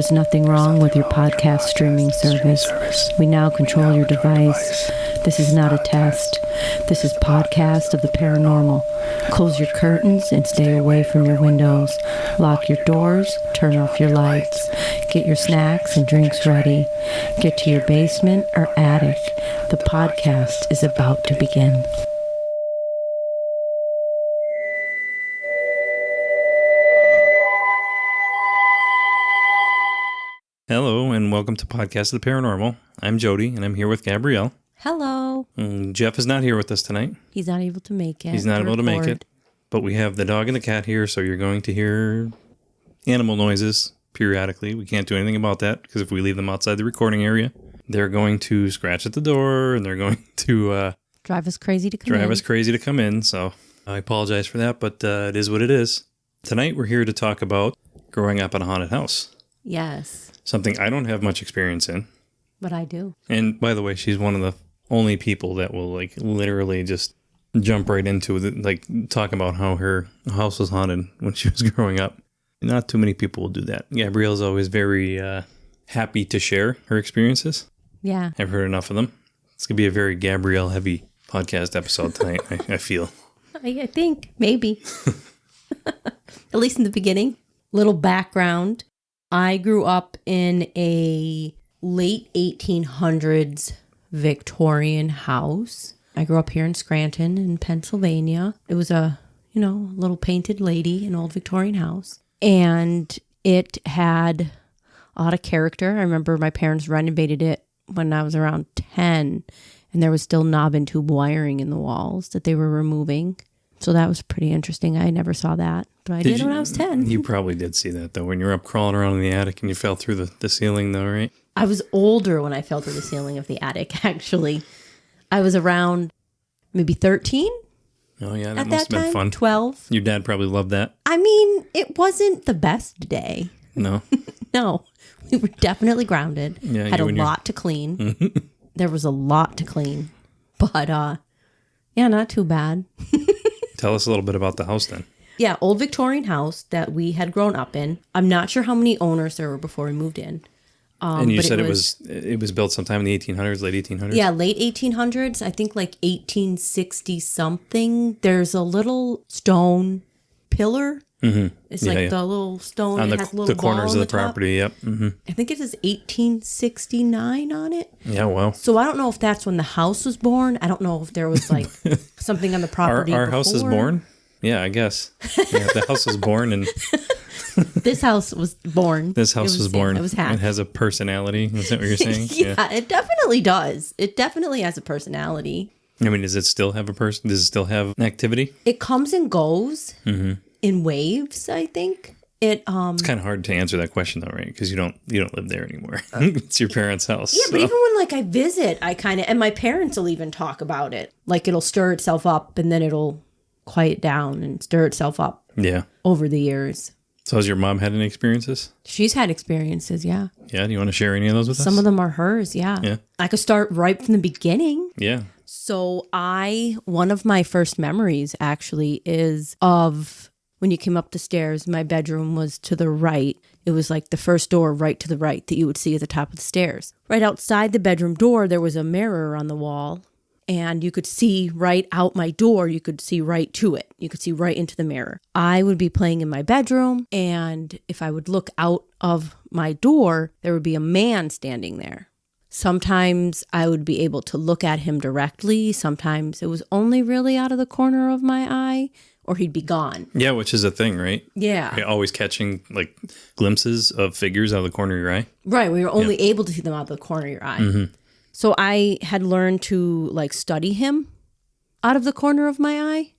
is nothing wrong with your podcast streaming service. We now control your device. This is not a test. This is Podcast of the Paranormal. Close your curtains and stay away from your windows. Lock your doors, turn off your lights. Get your snacks and drinks ready. Get to your basement or attic. The podcast is about to begin. Hello, and welcome to Podcast of the Paranormal. I'm Jody, and I'm here with Gabrielle. Hello. Jeff is not here with us tonight. He's not able to make it. He's not able to make it. But we have the dog and the cat here, so you're going to hear animal noises periodically. We can't do anything about that, because if we leave them outside the recording area, they're going to scratch at the door, and they're going to drive us crazy to come in. So I apologize for that, but it is what it is. Tonight, we're here to talk about growing up in a haunted house. Yes. Something I don't have much experience in. But I do. And by the way, she's one of the only people that will literally just jump right into it, talk about how her house was haunted when she was growing up. Not too many people will do that. Gabrielle's always very happy to share her experiences. Yeah. I've heard enough of them. It's going to be a very Gabrielle heavy podcast episode tonight, I feel. I think, maybe. At least in the beginning. Little background. I grew up in a late 1800s Victorian house. I grew up here in Scranton in Pennsylvania. It was a, little painted lady, an old Victorian house. And it had a lot of character. I remember my parents renovated it when I was around 10. And there was still knob and tube wiring in the walls that they were removing. So that was pretty interesting. I never saw that, but I did when I was 10. You probably did see that, though, when you were up crawling around in the attic and you fell through the ceiling, though, right? I was older when I fell through the ceiling of the attic, actually. I was around maybe 13. Oh, yeah, that must have been fun. 12. Your dad probably loved that. I mean, it wasn't the best day. No? No. We were definitely grounded. Yeah, had a lot to clean. There was a lot to clean. But, yeah, not too bad. Tell us a little bit about the house then. Yeah, old Victorian house that we had grown up in. I'm not sure how many owners there were before we moved in. And you said it was built sometime in the 1800s, late 1800s? Yeah, late 1800s. I think 1860 something. There's a little stone pillar. Mm-hmm. It's the little stone on that has a little the corners of the property. Yep. Mm-hmm. I think it says 1869 on it. Yeah, well. So I don't know if that's when the house was born. I don't know if there was something on the property Our before. house is born? Yeah, I guess. Yeah, the house was born and... This house was born. This house was born. It was half. It has a personality. Is that what you're saying? Yeah, it definitely does. It definitely has a personality. I mean, does it still have a person? Does it still have an activity? It comes and goes in waves, I think. It's kind of hard to answer that question, though, right? Because you don't live there anymore. It's your parents' house. Yeah, so. But even when I visit, I kind of, and my parents will even talk about it. It'll stir itself up and then it'll quiet down and stir itself up. Yeah. Over the years. So has your mom had any experiences? She's had experiences, yeah. Yeah, do you want to share any of those with us? Some of them are hers, yeah. Yeah. I could start right from the beginning. Yeah. So one of my first memories actually is of when you came up the stairs, my bedroom was to the right. It was the first door right to the right that you would see at the top of the stairs. Right outside the bedroom door, there was a mirror on the wall. And you could see right out my door. You could see right to it. You could see right into the mirror. I would be playing in my bedroom. And if I would look out of my door, there would be a man standing there. Sometimes I would be able to look at him directly. Sometimes it was only really out of the corner of my eye or he'd be gone. Yeah, which is a thing, right? Yeah. You're always catching glimpses of figures out of the corner of your eye. Right. We were only able to see them out of the corner of your eye. Mm-hmm. So I had learned to study him out of the corner of my eye.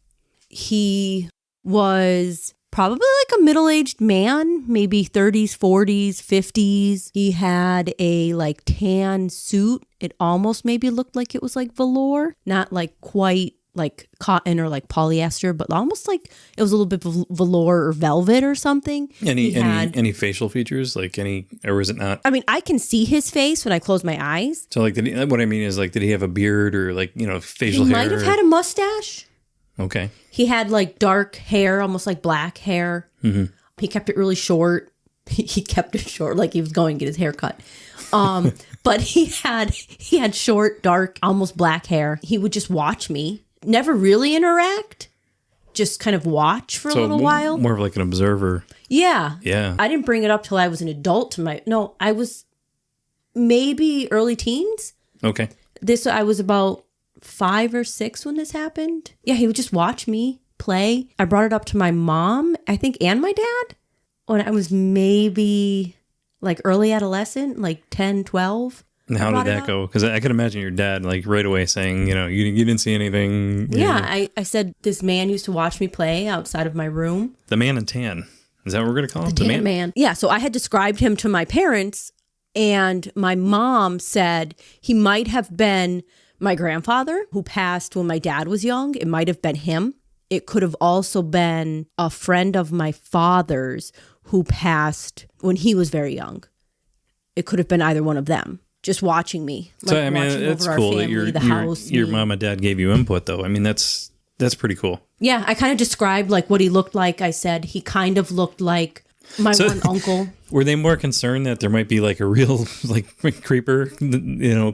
He was probably a middle-aged man, maybe 30s, 40s, 50s. He had a tan suit. It almost maybe looked like it was velour, not quite cotton or polyester, but almost it was a little bit of velour or velvet or something. Any facial features? Or was it not? I mean, I can see his face when I close my eyes. So what I mean is did he have a beard or facial hair? He might have had a mustache. Okay. He had dark hair, almost black hair. Mm-hmm. He kept it really short. He kept it short, like he was going to get his hair cut. But he had short, dark, almost black hair. He would just watch me, never really interact, just kind of watch for a little while. More of like an observer. Yeah. Yeah. I didn't bring it up till I was an adult. I was maybe early teens. Okay. I was about 5 or 6 when this happened. Yeah, he would just watch me play. I brought it up to my mom, I think, and my dad when I was maybe like early adolescent, like 10, 12. And how did that go? Because I could imagine your dad like right away saying, you didn't see anything. Yeah, I said this man used to watch me play outside of my room. The man in tan. Is that what we're going to call him? The tan man. Yeah, so I had described him to my parents, and my mom said he might have been my grandfather who passed when my dad was young. It might have been him. It could have also been a friend of my father's who passed when he was very young. It could have been either one of them just watching me. So, I mean, it's cool that your mom and dad gave you input, though. I mean, that's pretty cool. Yeah, I kind of described like what he looked like. I said he kind of looked like my one uncle. Were they more concerned that there might be like a real like creeper,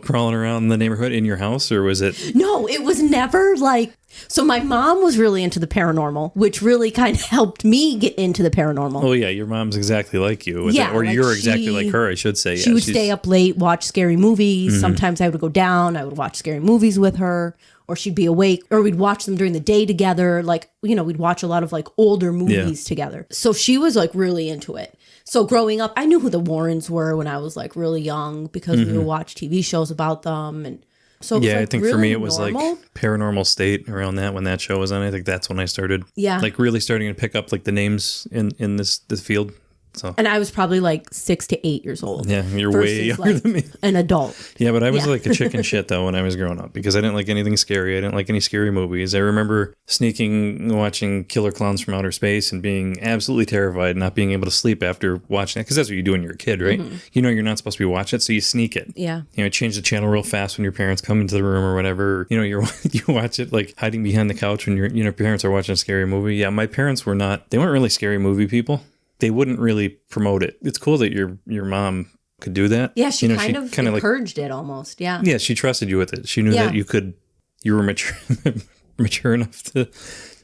crawling around the neighborhood in your house, or was it? No, it was never like. So my mom was really into the paranormal, which really kind of helped me get into the paranormal. Oh yeah, your mom's exactly like you, or like you're exactly like her, I should say. She would stay up late, watch scary movies. Mm-hmm. Sometimes I would go down. I would watch scary movies with her. Or she'd be awake, or we'd watch them during the day together. Like, we'd watch a lot of like older movies together. So she was like really into it. So growing up, I knew who the Warrens were when I was like really young because we would watch TV shows about them. And so it was, I think really for me it was normal. Like Paranormal State around that when that show was on. I think that's when I started like really starting to pick up like the names in this field. So. And I was probably like 6 to 8 years old. Yeah, you're way younger than me. An adult. Yeah, but I was like a chicken shit though when I was growing up because I didn't like anything scary. I didn't like any scary movies. I remember sneaking, watching Killer Clowns from Outer Space and being absolutely terrified, not being able to sleep after watching it because that's what you do when you're a kid, right? Mm-hmm. You're not supposed to be watching it, so you sneak it. Yeah. Change the channel real fast when your parents come into the room or whatever. You watch it like hiding behind the couch when your parents are watching a scary movie. Yeah, my parents were not. They weren't really scary movie people. They wouldn't really promote it. It's cool that your mom could do that. Yeah, she kind of encouraged it almost. Yeah. Yeah, she trusted you with it. She knew that you were mature enough to,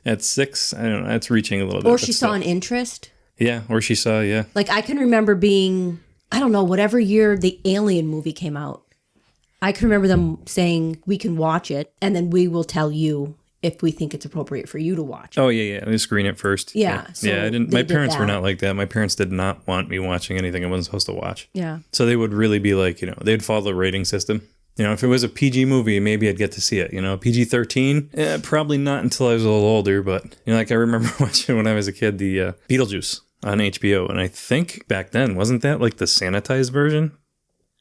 at 6, I don't know, that's reaching a little bit. Or she saw an interest. Yeah, or she saw, Like I can remember being, I don't know, whatever year the Alien movie came out. I can remember them saying, we can watch it and then we will tell you if we think it's appropriate for you to watch. Oh, yeah. They screen it first. Yeah. So I didn't. My parents were not like that. My parents did not want me watching anything I wasn't supposed to watch. Yeah. So they would really be like, they'd follow the rating system. If it was a PG movie, maybe I'd get to see it. PG-13, probably not until I was a little older. But, like I remember watching when I was a kid, the Beetlejuice on HBO. And I think back then, wasn't that like the sanitized version?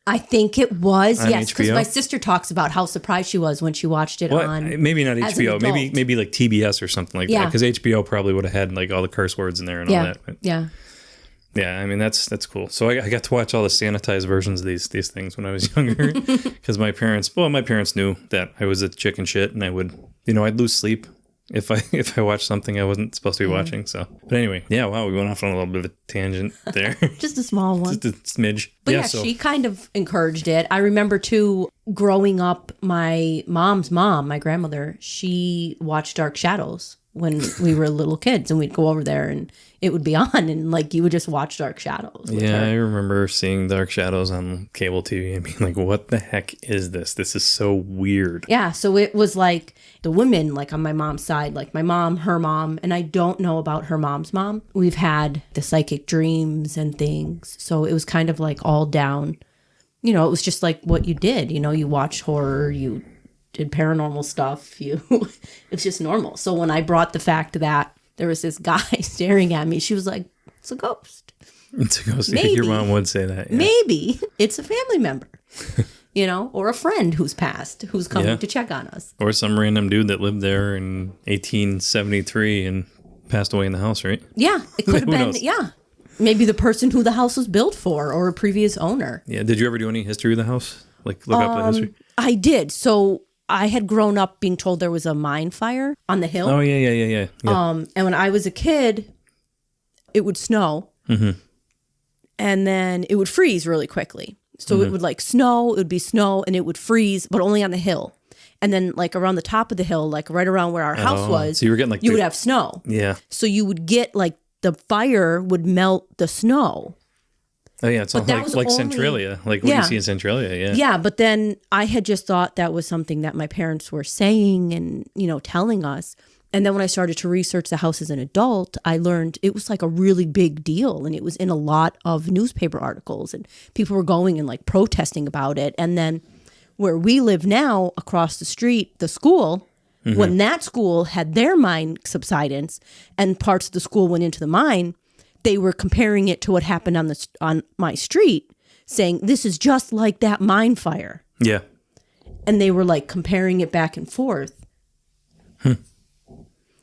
I think it was, yes, because HBO? my sister talks about how surprised she was when she watched it on. Maybe not HBO, maybe like TBS or something like that. Because HBO probably would have had like all the curse words in there and all that. But, yeah, I mean that's cool. So I got to watch all the sanitized versions of these things when I was younger because my parents knew that I was a chicken shit and I would, I'd lose sleep if I watched something I wasn't supposed to be watching. So, but anyway, we went off on a little bit of a tangent there. Just a small one. Just a smidge. But she kind of encouraged it. I remember too, growing up, my mom's mom, my grandmother, she watched Dark Shadows when we were little kids, and we'd go over there and it would be on, and like you would just watch Dark Shadows. Yeah, I remember seeing Dark Shadows on cable TV and being like, what the heck is this? This is so weird. Yeah, so it was like the women, like on my mom's side, like my mom, her mom, and I don't know about her mom's mom. We've had the psychic dreams and things. So it was kind of like all down. It was just like what you did. You watched horror, you did paranormal stuff. It's just normal. So when I brought the fact that there was this guy staring at me, she was like, it's a ghost. It's a ghost. Maybe. Your mom would say that. Yeah. Maybe it's a family member. Or a friend who's passed, who's coming to check on us. Or some random dude that lived there in 1873 and passed away in the house, right? Yeah, it could have been, maybe the person who the house was built for or a previous owner. Yeah, did you ever do any history of the house? Like look up the history? I did. So I had grown up being told there was a mine fire on the hill. Oh, yeah. And when I was a kid, it would snow. Mm-hmm. And then it would freeze really quickly. So it would like snow, it would be snow, and it would freeze, but only on the hill. And then like around the top of the hill, like right around where our house was, so you were getting like you would have snow. Yeah. So you would get like the fire would melt the snow. Oh yeah, it's like Centralia, like what you see in Centralia, yeah. Yeah, but then I had just thought that was something that my parents were saying and, telling us. And then when I started to research the house as an adult, I learned it was like a really big deal. And it was in a lot of newspaper articles and people were going and like protesting about it. And then where we live now, across the street, the school, when that school had their mine subsidence and parts of the school went into the mine, they were comparing it to what happened on my street, saying this is just like that mine fire. Yeah. And they were like comparing it back and forth.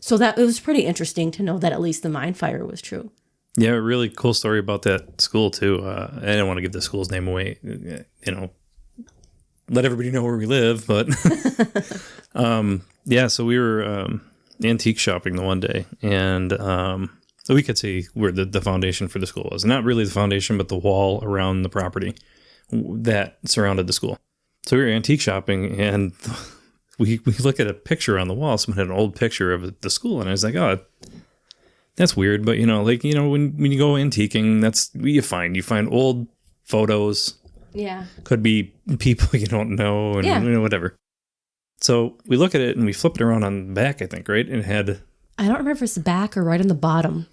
So it was pretty interesting to know that at least the mine fire was true. Yeah, a really cool story about that school too. I didn't want to give the school's name away, let everybody know where we live, but yeah, so we were antique shopping the one day, and we could see where the foundation for the school was. Not really the foundation, but the wall around the property that surrounded the school. So we were antique shopping, and we look at a picture on the wall. Someone had an old picture of the school, and I was like, oh, that's weird. But, when you go antiquing, that's what you find. You find old photos. Yeah. Could be people you don't know and whatever. So we look at it, and we flip it around on the back, I think, right? And it had... I don't remember if it's the back or right on the bottom.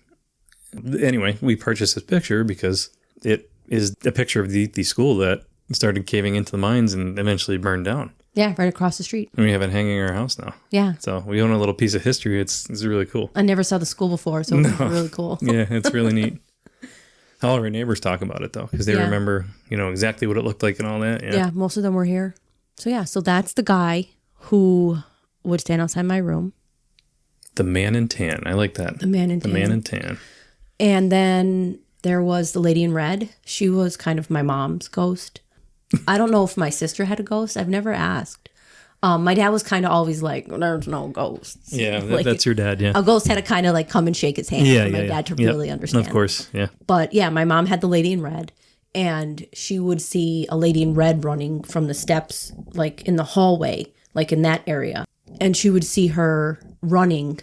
Anyway, we purchased this picture because it is a picture of the school that started caving into the mines and eventually burned down. Yeah, right across the street. And we have it hanging in our house now. Yeah. So we own a little piece of history. It's really cool. I never saw the school before, so it's really cool. Yeah, it's really neat. All of our neighbors talk about it, though, because they remember, exactly what it looked like and all that. Yeah, most of them were here. So that's the guy who would stand outside my room. The man in tan. I like that. The man in tan. The man in tan. And then there was the lady in red. She was kind of my mom's ghost. I don't know if my sister had a ghost. I've never asked. My dad was kind of always like, there's no ghosts. Yeah, that's your dad, yeah. A ghost had to kind of like come and shake his hand for my dad to really understand. Of course, yeah. But yeah, my mom had the lady in red. And she would see a lady in red running from the steps, like in the hallway, like in that area. And she would see her running.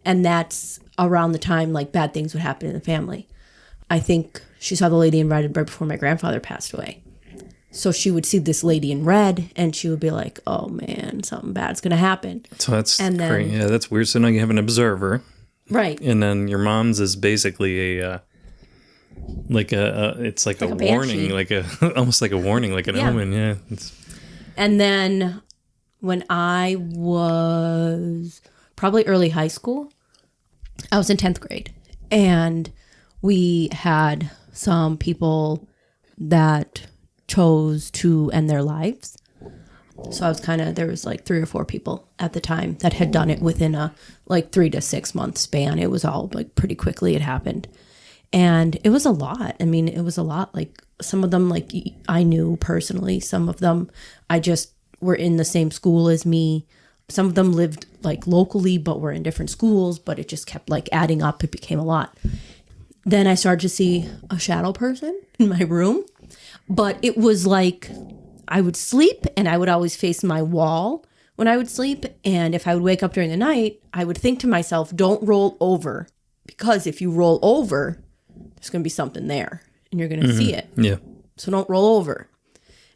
And that's around the time like bad things would happen in the family. I think she saw the lady in red right before my grandfather passed away. So she would see this lady in red and she would be like, oh man, something bad's going to happen. So that's great. Yeah, that's weird. So now you have an observer. Right. And then your mom's is basically it's like a warning, almost like a warning, like an omen. Yeah. And then when I was probably early high school, I was in 10th grade and we had some people that chose to end their lives. So I was there was like 3 or 4 people at the time that had done it within a 3 to 6 month span. It was all like pretty quickly it happened. And it was a lot. I mean, it was a lot. Like some of them, like I knew personally, some of them I just were in the same school as me. Some of them lived like locally, but were in different schools, but it just kept like adding up. It became a lot. Then I started to see a shadow person in my room, but it was like I would sleep and I would always face my wall when I would sleep. And if I would wake up during the night, I would think to myself, don't roll over, because if you roll over, there's going to be something there and you're going to see it. Yeah. So don't roll over.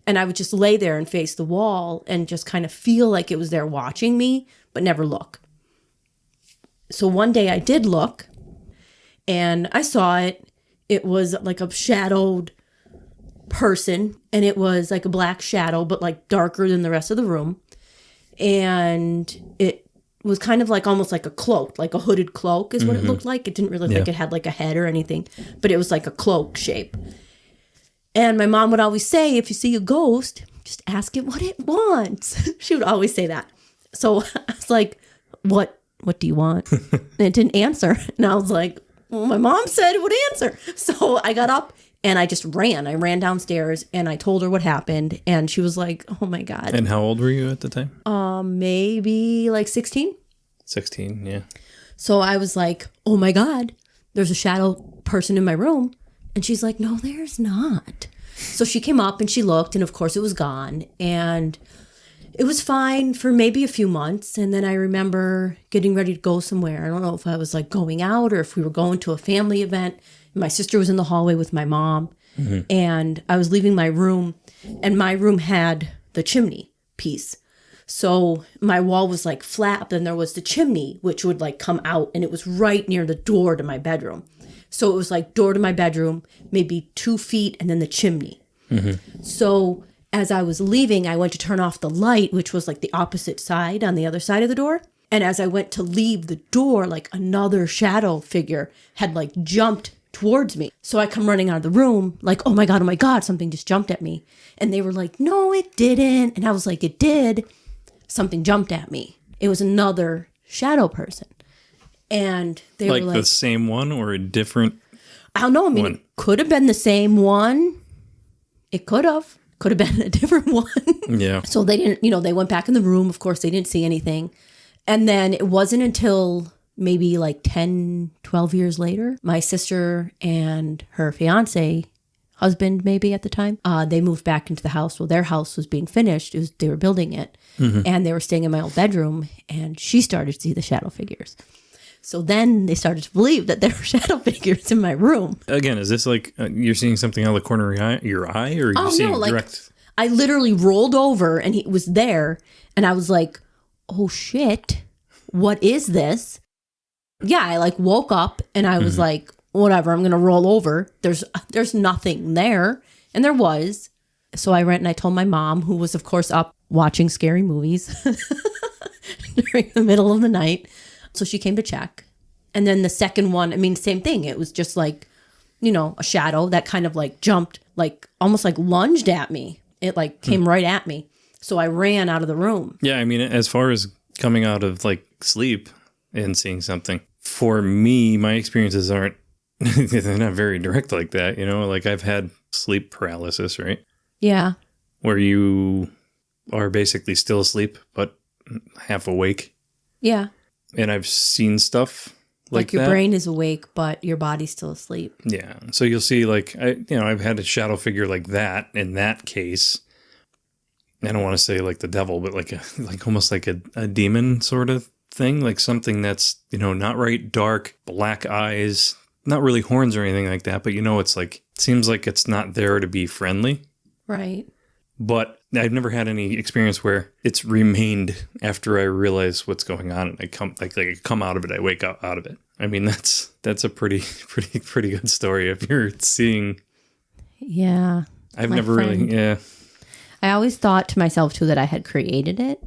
And I would just lay there and face the wall and just kind of feel like it was there watching me, but never look. So one day I did look and I saw it. It was like a shadowed person and it was like a black shadow, but like darker than the rest of the room. And it was kind of like almost like a cloak, like a hooded cloak is what it looked like. It didn't really look like it had like a head or anything, but it was like a cloak shape. And my mom would always say, if you see a ghost, just ask it what it wants. She would always say that. So I was like, what do you want? And it didn't answer. And I was like, well, my mom said it would answer. So I got up and I just ran. I ran downstairs and I told her what happened. And she was like, oh my God. And how old were you at the time? Maybe like 16. 16, yeah. So I was like, oh my God, there's a shadow person in my room. And she's like, no, there's not. So she came up and she looked, and of course it was gone. And it was fine for maybe a few months. And then I remember getting ready to go somewhere. I don't know if I was like going out or if we were going to a family event. My sister was in the hallway with my mom. And I was leaving my room, and my room had the chimney piece. So my wall was like flat, and there was the chimney, which would like come out, and it was right near the door to my bedroom. So it was like door to my bedroom, maybe 2 feet, and then the chimney. So as I was leaving, I went to turn off the light, which was like the opposite side on the other side of the door. And as I went to leave the door, like another shadow figure had like jumped towards me. So I come running out of the room like, oh my God, something just jumped at me. And they were like, no, it didn't. And I was like, it did. Something jumped at me. It was another shadow person. And they like were like, the same one or a different I don't know. I mean, one? it could have been the same one. It could have been a different one. Yeah. So they didn't, they went back in the room. Of course, they didn't see anything. And then it wasn't until maybe like 10, 12 years later, my sister and her fiance, husband maybe at the time, they moved back into the house. Well, their house was being finished. They were building it. And they were staying in my old bedroom. And she started to see the shadow figures. So then they started to believe that there were shadow figures in my room. Again, is this like you're seeing something out of the corner of your eye or are you seeing direct? I literally rolled over and he was there. And I was like, oh shit, what is this? Yeah, I like woke up and I was like, whatever, I'm going to roll over. There's nothing there. And there was. So I went and I told my mom, who was of course up watching scary movies during the middle of the night. So she came to check. And then the second one, I mean, same thing. It was just like, a shadow that kind of like jumped, like almost like lunged at me. It like came right at me. So I ran out of the room. Yeah, I mean, as far as coming out of like sleep and seeing something, for me, my experiences aren't, they're not very direct like that. Like I've had sleep paralysis, right? Yeah. Where you are basically still asleep, but half awake. Yeah. And I've seen stuff like your that. brain is awake, but your body's still asleep. Yeah. So you'll see like, I've had a shadow figure like that in that case. I don't want to say like the devil, but like almost like a demon sort of thing, like something that's, not right, dark, black eyes, not really horns or anything like that, but it's like, seems like it's not there to be friendly. Right. But I've never had any experience where it's remained after I realize what's going on and I come out of it, I wake up out of it. I mean, that's a pretty good story if you're seeing. Yeah. I've never really, yeah. I always thought to myself too that I had created it,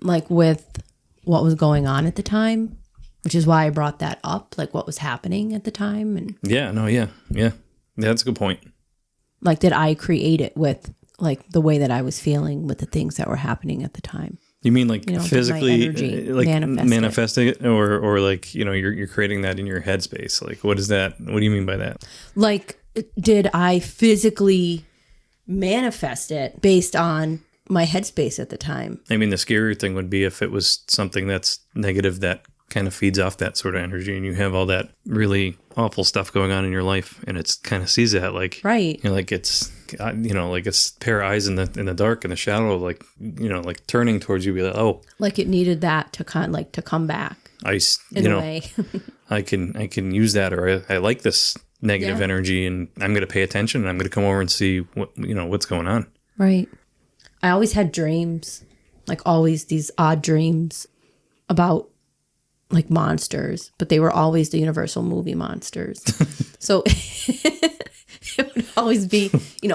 like with what was going on at the time, which is why I brought that up, like what was happening at the time. And yeah. That's a good point. Like, did I create it with like the way that I was feeling with the things that were happening at the time? You mean like physically, like manifesting it, or like you're creating that in your headspace? Like, what is that? What do you mean by that? Like, did I physically manifest it based on my headspace at the time? I mean, the scarier thing would be if it was something that's negative that kind of feeds off that sort of energy, and you have all that really awful stuff going on in your life, and it's kind of sees that like right, like it's like it's a pair of eyes in the dark in the shadow, like like turning towards you, be like, oh, like it needed that to to come back. A way. I can use that, or I like this negative energy, and I'm going to pay attention, and I'm going to come over and see what what's going on. Right. I always had dreams, like always these odd dreams about like monsters, but they were always the Universal movie monsters. So it would always be,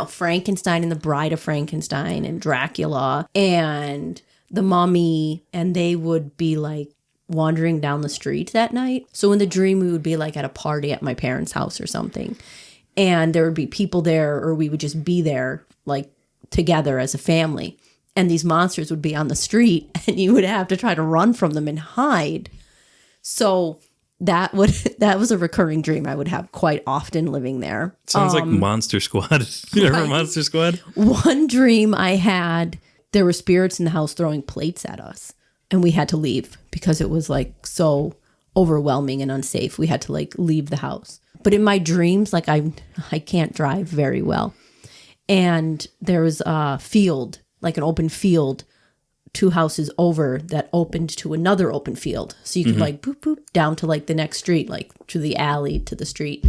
Frankenstein and the Bride of Frankenstein and Dracula and the Mummy, and they would be like wandering down the street that night. So in the dream, we would be like at a party at my parents' house or something, and there would be people there, or we would just be there like together as a family, and these monsters would be on the street, and you would have to try to run from them and hide. So that was a recurring dream I would have quite often living there. Sounds like Monster Squad. You remember Monster Squad? One dream I had, there were spirits in the house throwing plates at us, and we had to leave because it was like so overwhelming and unsafe. We had to like leave the house. But in my dreams, like I can't drive very well. And there was a field, like an open field, 2 houses over that opened to another open field. So you could like boop, boop down to like the next street, like to the alley to the street.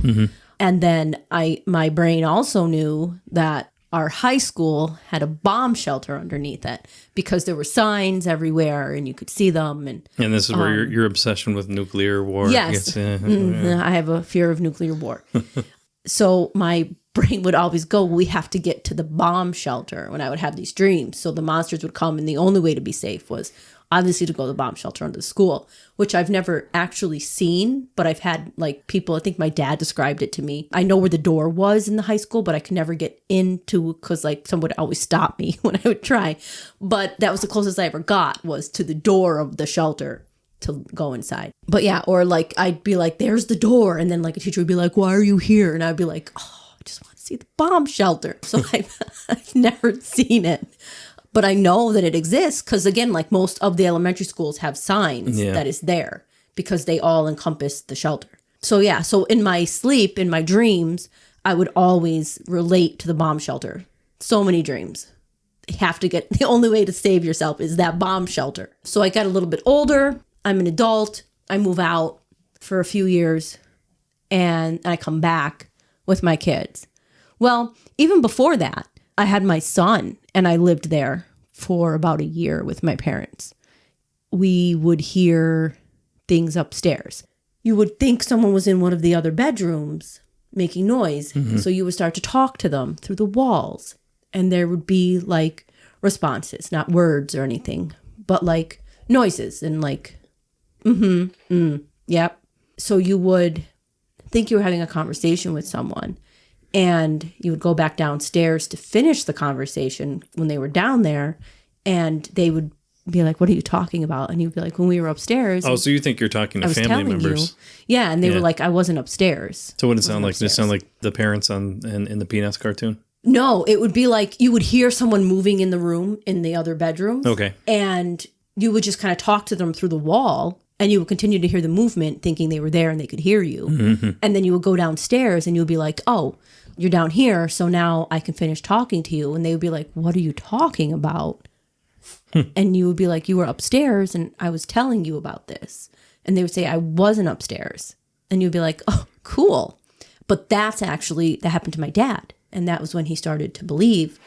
And then my brain also knew that our high school had a bomb shelter underneath it because there were signs everywhere and you could see them. And this is where your obsession with nuclear war. Yes. I have a fear of nuclear war. So my brain would always go, we have to get to the bomb shelter when I would have these dreams. So the monsters would come and the only way to be safe was obviously to go to the bomb shelter under the school, which I've never actually seen, but I've had like people, I think my dad described it to me. I know where the door was in the high school, but I could never get into because like someone would always stop me when I would try. But that was the closest I ever got was to the door of the shelter to go inside. But yeah, or like I'd be like, there's the door. And then like a teacher would be like, why are you here? And I'd be like, oh, I just want to see the bomb shelter. So I've never seen it. But I know that it exists because, again, like most of the elementary schools have signs that is there because they all encompass the shelter. So, yeah. So in my sleep, in my dreams, I would always relate to the bomb shelter. So many dreams. You have to get, the only way to save yourself is that bomb shelter. So I got a little bit older. I'm an adult. I move out for a few years and I come back with my kids. Well, even before that, I had my son and I lived there for about a year with my parents. We would hear things upstairs. You would think someone was in one of the other bedrooms making noise. So you would start to talk to them through the walls. And there would be like responses, not words or anything, but like noises and like, yep. So you would think you were having a conversation with someone. And you would go back downstairs to finish the conversation when they were down there. And they would be like, what are you talking about? And you'd be like, when we were upstairs. Oh, so you think you're talking to family members. Yeah. And they were like, I wasn't upstairs. So what did it sound like? Did it sound like the parents in the Peanuts cartoon? No, it would be like you would hear someone moving in the room in the other bedroom. Okay. And you would just kind of talk to them through the wall. And you would continue to hear the movement thinking they were there and they could hear you. And then you would go downstairs and you would be like, oh, you're down here, so now I can finish talking to you. And they would be like, what are you talking about? And you would be like, you were upstairs and I was telling you about this. And they would say, I wasn't upstairs. And you'd be like, oh, cool. But that happened to my dad. And that was when he started to believe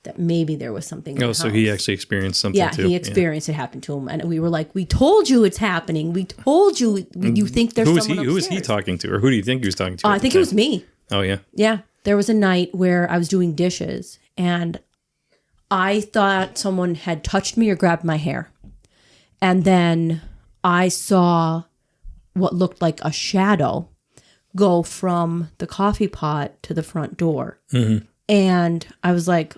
that maybe there was something in the house. So he actually experienced something too. Yeah, he experienced it happen to him. And we were like, we told you it's happening. We told you, you think there's someone upstairs. Who was he talking to? Or who do you think he was talking to? I think it was me. Oh, yeah? Yeah. There was a night where I was doing dishes and I thought someone had touched me or grabbed my hair. And then I saw what looked like a shadow go from the coffee pot to the front door. And I was like,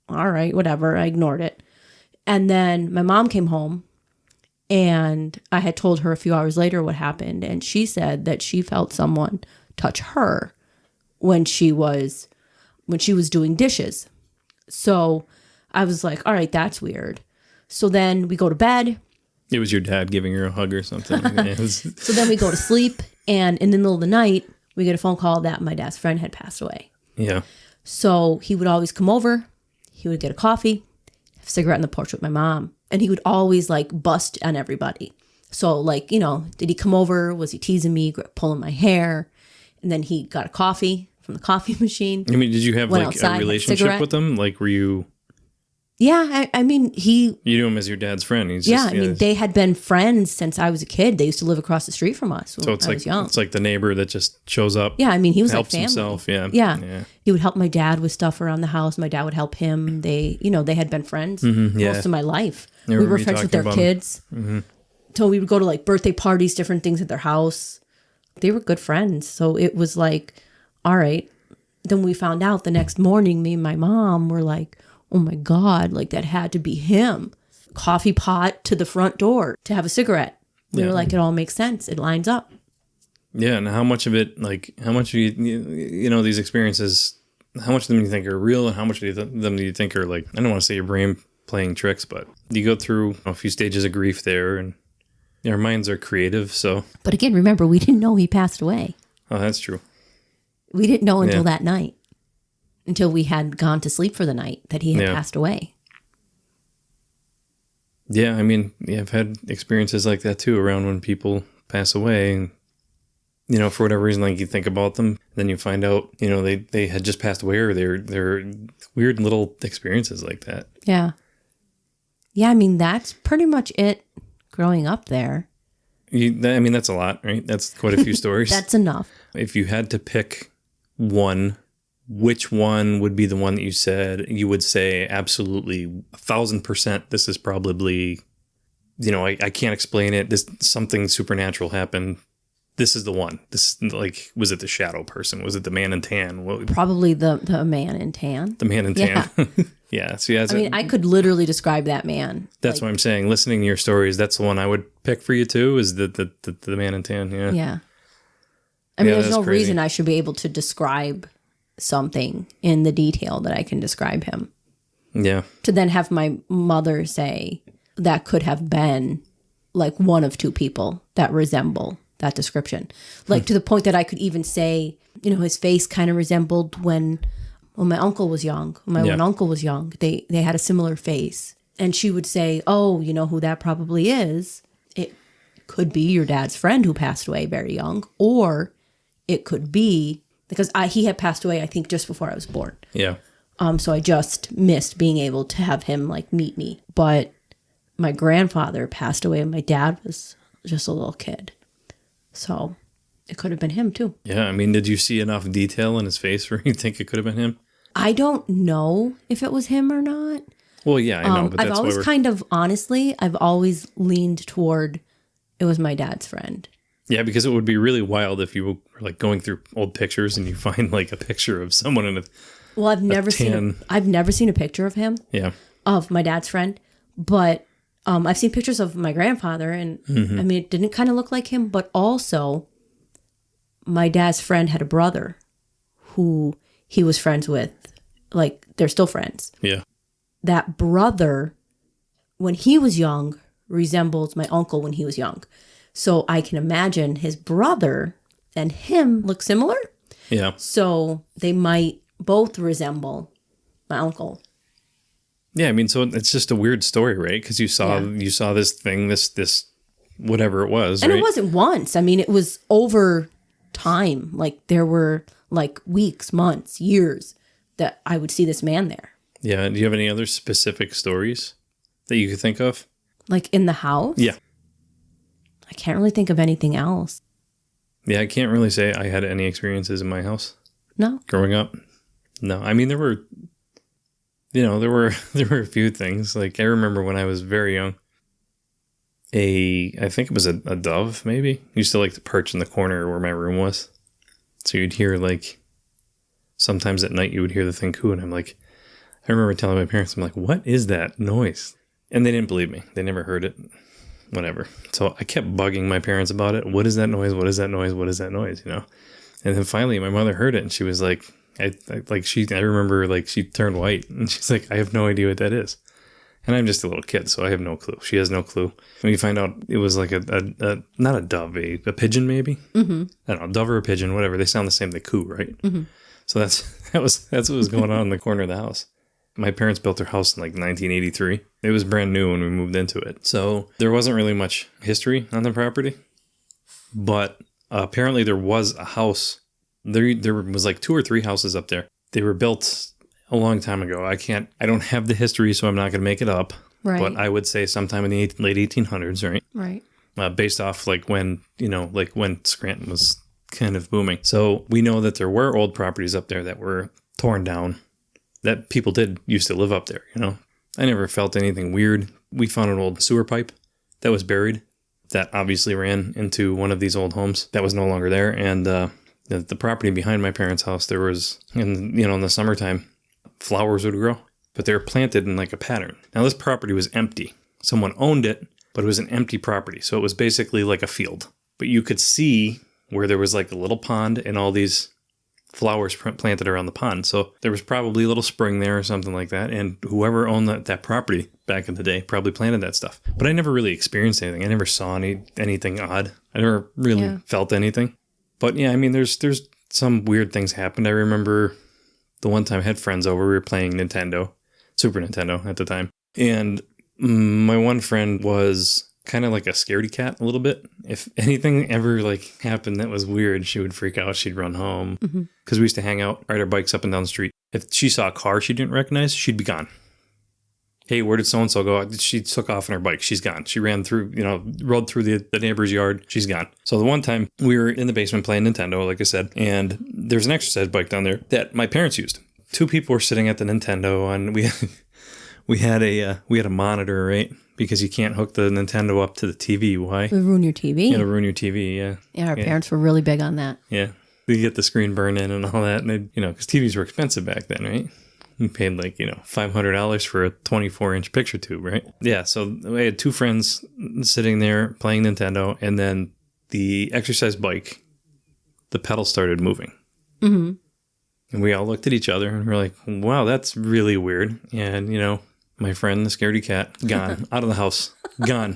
all right, whatever. I ignored it. And then my mom came home and I had told her a few hours later what happened. And she said that she felt someone touch her when she was doing dishes. So I was like, all right, that's weird. So then we go to bed. It was your dad giving her a hug or something. So then we go to sleep. And in the middle of the night, we get a phone call that my dad's friend had passed away. Yeah. So he would always come over. He would get a coffee, have a cigarette on the porch with my mom. And he would always like bust on everybody. So like, you know, did he come over? Was he teasing me, pulling my hair? And then he got a coffee from the coffee machine. I mean, did you have like outside, a relationship with him? Like, were you... Yeah, I mean, you knew him as your dad's friend. I mean, they had been friends since I was a kid. They used to live across the street from us when I was young. It's like the neighbor that just shows up. Yeah, I mean, he was helps like family. Himself. Yeah. He would help my dad with stuff around the house. My dad would help him. They had been friends most of my life. We were friends with their kids. So we would go to like birthday parties, different things at their house. They were good friends. So it was like, all right. Then we found out the next morning, me and my mom were like, oh my God, like that had to be him. Coffee pot to the front door to have a cigarette. We were like, it all makes sense. It lines up. Yeah. And how much of it, like, how much do you know, these experiences, how much of them do you think are real and how much of them do you think are like, I don't want to say your brain playing tricks, but you go through a few stages of grief there and Our minds are creative, so. But again, remember, we didn't know he passed away. Oh, that's true. We didn't know until that night, until we had gone to sleep for the night, that he had passed away. Yeah, I mean, I've had experiences like that too, around when people pass away, and for whatever reason, like you think about them, then you find out, they had just passed away, or they're weird little experiences like that. Yeah. Yeah, I mean, that's pretty much it growing up there. That's a lot, right? That's quite a few stories. That's enough. If you had to pick one, which one would be the one that you would say absolutely 1,000%, this is probably, I can't explain it. Something supernatural happened. This is the one. This is like, was it the shadow person? Was it the man in tan? Probably the man in tan. The man in tan. Yeah. Yeah. So I could literally describe that man. That's what I'm saying. Listening to your stories, that's the one I would pick for you too, is the man in tan. Yeah. Yeah. I mean, there's no reason I should be able to describe something in the detail that I can describe him. Yeah. To then have my mother say that could have been like one of two people that resemble that description. Like to the point that I could even say, his face kind of resembled when my uncle was young. When my one uncle was young, they had a similar face. And she would say, oh, you know who that probably is? It could be your dad's friend who passed away very young, or it could be because he had passed away, I think, just before I was born. Yeah. So I just missed being able to have him like meet me. But my grandfather passed away and my dad was just a little kid. So it could have been him too. Yeah. I mean, did you see enough detail in his face where you think it could have been him? I don't know if it was him or not. Well, yeah, I know. But I've always I've always leaned toward it was my dad's friend. Yeah, because it would be really wild if you were like going through old pictures and you find like a picture of someone in a. Well, I've never seen a picture of him. Yeah. Of my dad's friend, but I've seen pictures of my grandfather, and I mean, it didn't kind of look like him. But also, my dad's friend had a brother who he was friends with. Like, they're still friends. Yeah. That brother, when he was young, resembles my uncle when he was young. So I can imagine his brother and him look similar. Yeah. So they might both resemble my uncle. Yeah, I mean, so it's just a weird story, right? Because you saw this thing, this whatever it was, and right? It wasn't once. I mean, it was over time. Like, there were like weeks, months, years that I would see this man there. Yeah. Do you have any other specific stories that you could think of? Like in the house? Yeah. I can't really think of anything else. Yeah, I can't really say I had any experiences in my house. No. Growing up? No. I mean, there were a few things. Like, I remember when I was very young, I think it was a dove, maybe, used to like to perch in the corner where my room was. So you'd hear like, sometimes at night you would hear the thing coo, and I'm like, I remember telling my parents, I'm like, what is that noise? And they didn't believe me. They never heard it. Whatever. So I kept bugging my parents about it. What is that noise? What is that noise? What is that noise? And then finally my mother heard it, and she was like, I remember like she turned white, and she's like, I have no idea what that is. And I'm just a little kid, so I have no clue. She has no clue. And we find out it was like a not a dove, a pigeon maybe. Mm-hmm. I don't know, dove or a pigeon, whatever. They sound the same. They coo, right? Mm-hmm. So that's what was going on in the corner of the house. My parents built their house in like 1983. It was brand new when we moved into it. So there wasn't really much history on the property. But apparently there was a house. There was like 2 or 3 houses up there. They were built a long time ago. I don't have the history, so I'm not going to make it up. Right. But I would say sometime in the late 1800s, right? Right. Based off like when Scranton was kind of booming. So we know that there were old properties up there that were torn down, that people used to live up there, I never felt anything weird. We found an old sewer pipe that was buried that obviously ran into one of these old homes that was no longer there. And the property behind my parents' house, there was, in the summertime, flowers would grow, but they were planted in like a pattern. Now this property was empty. Someone owned it, but it was an empty property. So it was basically like a field. But you could see where there was like a little pond and all these flowers planted around the pond. So there was probably a little spring there or something like that. And whoever owned that property back in the day probably planted that stuff. But I never really experienced anything. I never saw anything odd. I never really felt anything. But yeah, I mean, there's some weird things happened. I remember the one time I had friends over. We were playing Nintendo, Super Nintendo at the time. And my one friend was kind of like a scaredy cat a little bit. If anything ever like happened that was weird, she would freak out. She'd run home because we used to hang out, ride our bikes up and down the street. If she saw a car she didn't recognize, she'd be gone. Hey, where did so-and-so go? She took off on her bike. She's gone. She ran through, rode through the neighbor's yard. She's gone. So the one time we were in the basement playing Nintendo, like I said, and there's an exercise bike down there that my parents used. Two people were sitting at the Nintendo and we had a monitor, right? Because you can't hook the Nintendo up to the TV. Why? It'll ruin your TV. It'll ruin your TV, yeah. Yeah, our parents were really big on that. Yeah. You get the screen burn in and all that. And because TVs were expensive back then, right? You paid like, $500 for a 24-inch picture tube, right? Yeah, so I had two friends sitting there playing Nintendo, and then the exercise bike, the pedal started moving. Mm-hmm. And we all looked at each other and we're like, wow, that's really weird. And, my friend, the scaredy cat, gone. Out of the house. Gone.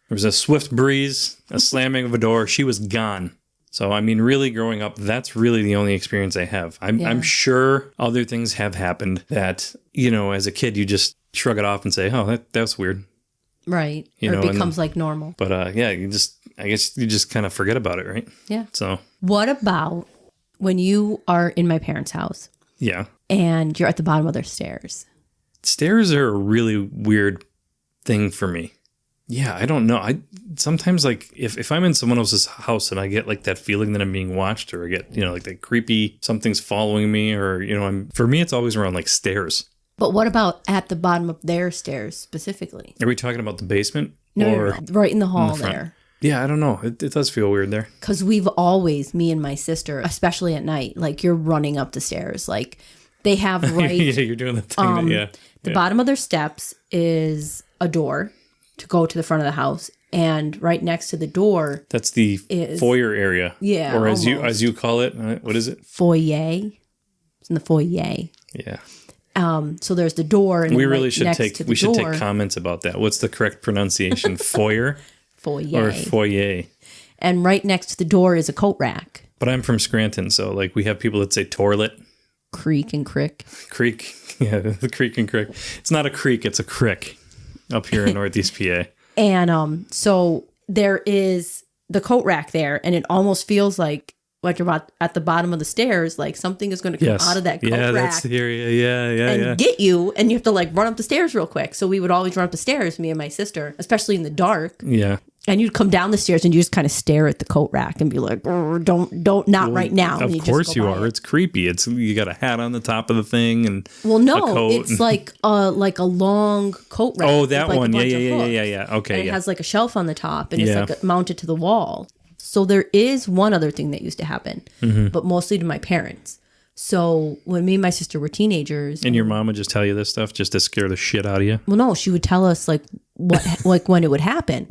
There was a swift breeze, a slamming of a door. She was gone. So, I mean, really growing up, that's really the only experience I have. I'm sure other things have happened that, as a kid, you just shrug it off and say, oh, that's weird. Right. Or it becomes like normal. But, I guess you just kind of forget about it, right? Yeah. So. What about when you are in my parents' house? Yeah. And you're at the bottom of their stairs? Stairs are a really weird thing for me. Yeah, I don't know. I sometimes like if I'm in someone else's house and I get like that feeling that I'm being watched, or I get, like that creepy something's following me, or for me it's always around like stairs. But what about at the bottom of their stairs specifically? Are we talking about the basement? No, right in the hall there. Yeah, I don't know. It does feel weird there. Because we've always, me and my sister, especially at night, like you're running up the stairs. Like they have right. Yeah, you're doing the thing. The bottom of their steps is a door to go to the front of the house. And right next to the door. That's the foyer area. Yeah. Or as you call it. What is it? Foyer. It's in the foyer. Yeah. So there's the door, and we really should take comments about that. What's the correct pronunciation? Foyer? Foyer. Or foyer. And right next to the door is a coat rack. But I'm from Scranton, so like we have people that say toilet. Creek and crick. Creek. Yeah, the creek and crick. It's not a creek, it's a crick up here in Northeast PA. And so there is the coat rack there, and it almost feels like you're about at the bottom of the stairs, like something is going to come out of that coat rack. Yeah, that's the area. And get you, and you have to like run up the stairs real quick. So we would always run up the stairs, me and my sister, especially in the dark. Yeah. And you'd come down the stairs and you just kind of stare at the coat rack and be like, not right now. Of course you are. It's creepy. You got a hat on the top of the thing and it's like a long coat rack. Oh, that one. Yeah. Okay. And it has like a shelf on the top and it's like mounted to the wall. So there is one other thing that used to happen, but mostly to my parents. So when me and my sister were teenagers. And your mom would just tell you this stuff just to scare the shit out of you? Well, no, she would tell us like when it would happen.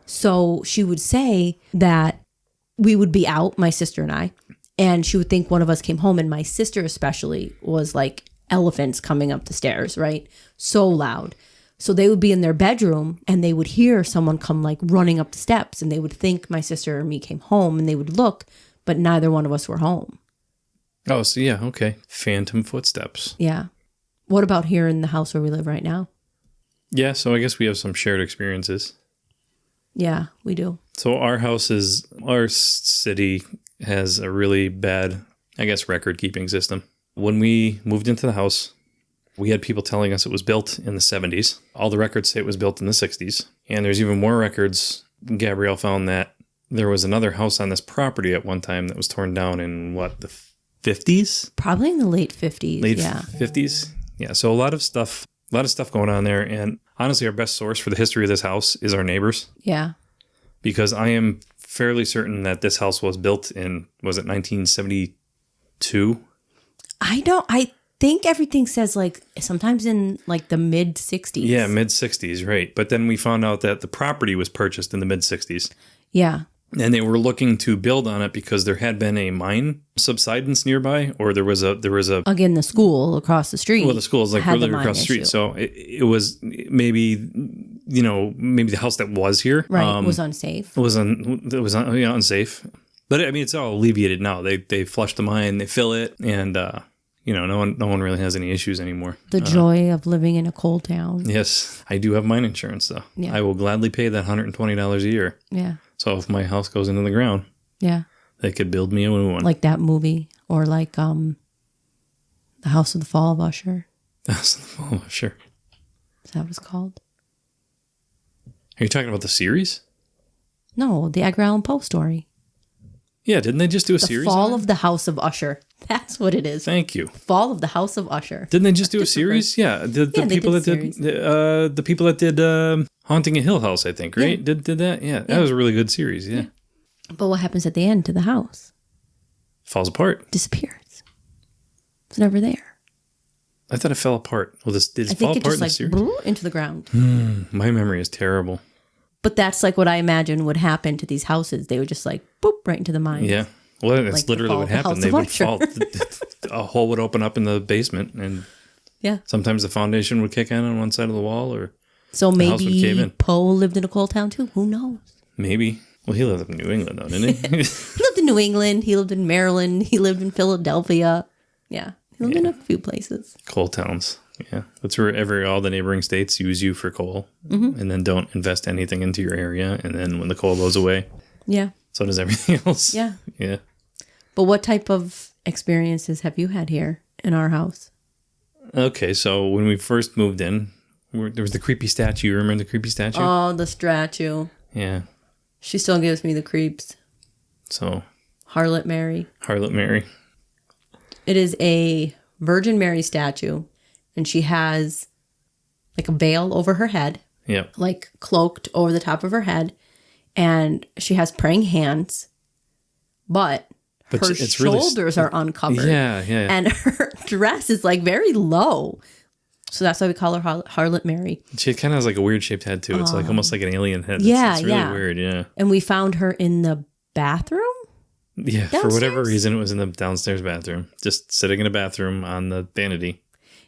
So she would say that we would be out, my sister and I, and she would think one of us came home. And my sister especially was like elephants coming up the stairs, right? So loud. So they would be in their bedroom and they would hear someone come like running up the steps, and they would think my sister or me came home, and they would look, but neither one of us were home. Oh, so yeah, okay. Phantom footsteps. Yeah. What about here in the house where we live right now? Yeah, so I guess we have some shared experiences. Yeah, we do. So our city has a really bad, I guess, record-keeping system. When we moved into the house, we had people telling us it was built in the 70s. All the records say it was built in the 60s. And there's even more records. Gabrielle found that there was another house on this property at one time that was torn down in, the 50s? Probably in the late 50s. Late 50s? Yeah, so a lot of stuff going on there. And honestly, our best source for the history of this house is our neighbors. Yeah. Because I am fairly certain that this house was built in, was it 1972? I think everything says like sometimes in like the mid 60s. Yeah, mid 60s, right. But then we found out that the property was purchased in the mid 60s. Yeah. And they were looking to build on it because there had been a mine subsidence nearby, or there was a Again, the school across the street. well, the school is like had really the mine across the street, issue. so it was maybe maybe the house that was here was unsafe. was unsafe. But I mean, it's all alleviated now. They flush the mine, they fill it, and no one really has any issues anymore. The joy of living in a coal town. Yes, I do have mine insurance though. Yeah. I will gladly pay that $120 a year. Yeah. So if my house goes into the ground, Yeah. they could build me a new one. Like that movie, or like The House of the Fall of Usher. Oh, sure. Is that what it's called? Are you talking about the series? No, the Edgar Allan Poe story. Yeah, didn't they just do a The series? Fall on it? of the House of Usher. That's what it is. Thank you. Fall of the House of Usher. Didn't they just do a series? Yeah, the they people did that did the people that did Haunting a Hill House, I think, right? Yeah. Did that? Yeah, that was a really good series. Yeah. But what happens at the end to the house? Falls apart. Disappears. It's never there. I thought it fell apart. Well, did I it fall think it apart just in like the series? into the ground. My memory is terrible. But that's like what I imagine would happen to these houses. They would just like boop right into the mine. Yeah. Well, that's Like the literally fall what of the happened. House They of would Usher. fall. A hole would open up in the basement, and Yeah. sometimes the foundation would kick on one side of the wall, or So house would cave maybe in. Poe lived in a coal town too. Who knows? maybe. Well, he lived up in New England, though, didn't he? He lived in New England. He lived in Maryland. He lived in Philadelphia. Yeah. He lived in a few places. Coal towns. Yeah, that's where all the neighboring states use you for coal, and then don't invest anything into your area. And then when the coal goes away, Yeah. so does everything else. Yeah. Yeah. But what type of experiences have you had here in our house? Okay, so when we first moved in, there was the creepy statue. You remember the creepy statue? Oh, the statue. Yeah. She still gives me the creeps. So Harlot Mary. Harlot Mary. It is a Virgin Mary statue, and she has like a veil over her head, Yep. like cloaked over the top of her head, and she has praying hands, but her it's really shoulders are uncovered. Yeah. And her dress is like very low. So that's why we call her Harlot Mary. She kind of has like a weird shaped head too. It's like almost like an alien head. Yeah, it's really yeah. weird. Yeah. And we found her in the bathroom. Yeah. For whatever Downstairs? reason, it was in the downstairs bathroom, just sitting in a bathroom on the vanity.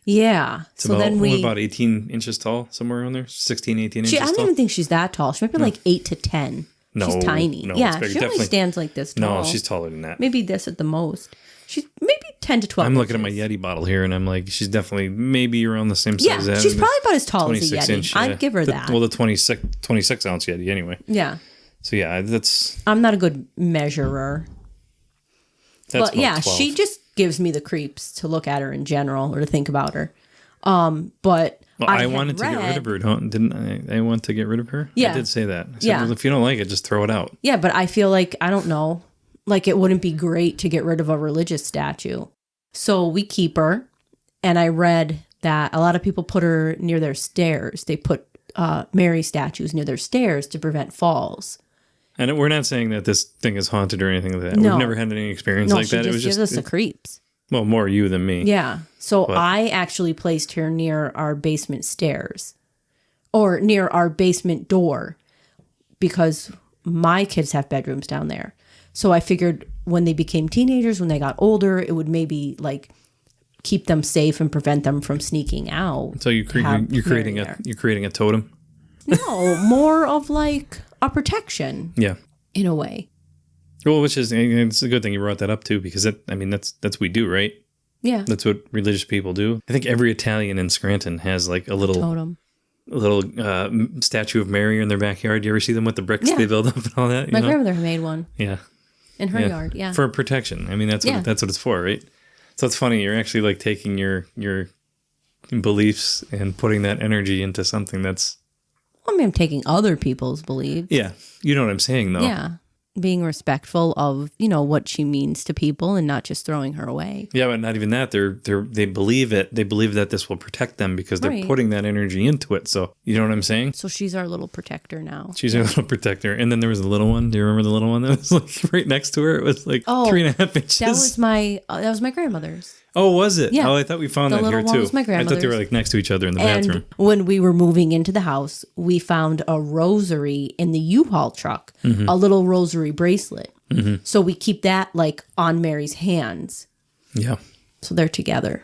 Yeah. It's So then about 18 inches tall, somewhere around there, 16, 18 inches I don't tall. even think she's that tall. She might be like 8 to 10. No, she's tiny. no, Yeah, it's big. she only Definitely- stands like this tall. No, she's taller than that. maybe this at the most. She's maybe 10 to 12. I'm looking at my inches. Yeti bottle here, and I'm like, she's definitely maybe around the same size Yeah, as that. she's probably about as tall as a 26 Yeti. inch. I'd give her that. Well, the 26 ounce Yeti anyway. Yeah. So yeah, that's I'm not a good measurer. But about yeah, 12. she just gives me the creeps to look at her in general or to think about her. But Well, I had wanted to get rid of read- her, didn't I? I want to get rid of her. Yeah. I did say that. I said, Yeah. well, if you don't like it, just throw it out. Yeah, but I feel like, I don't know, like it wouldn't be great to get rid of a religious statue. So we keep her. And I read that a lot of people put her near their stairs. They put Mary statues near their stairs to prevent falls. And we're not saying that this thing is haunted or anything like that. No. We've never had any experience No, like she that. just It was gives just us the creeps. well, more you than me. Yeah. So But- I actually placed her near our basement stairs or near our basement door because my kids have bedrooms down there. So I figured when they became teenagers, when they got older, it would maybe like keep them safe and prevent them from sneaking out. So you're Have creating Mary a there. you're creating a totem. No, more of like a protection Yeah. in a way. Well, which is it's a good thing you brought that up too, because that's what we do, right? Yeah. That's what religious people do. I think every Italian in Scranton has like a little Totem. statue of Mary in their backyard. Do you ever see them with the bricks Yeah. they build up and all that? My grandmother made one Yeah. in her yard. Yeah. For protection. I mean, that's Yeah. what it's for, right? So it's funny. You're actually like taking your beliefs and putting that energy into something that's I mean, I'm taking other people's beliefs. yeah. You know what I'm saying, though. Yeah. Being respectful of, what she means to people and not just throwing her away. Yeah, but not even that. They believe it. They believe that this will protect them because they're Right. putting that energy into it. So you know what I'm saying? So she's our little protector now. She's a little protector. And then there was a little one. Do you remember the little one that was like right next to her? It was like 3.5 inches. That was my grandmother's. Oh, was it? Yeah. Oh, I thought we found The that little here one too. was my I thought they grandmother's. were like next to each other in the And bathroom. when we were moving into the house, we found a rosary in the U-Haul truck, a little rosary bracelet. So we keep that like on Mary's hands. Yeah. So they're together.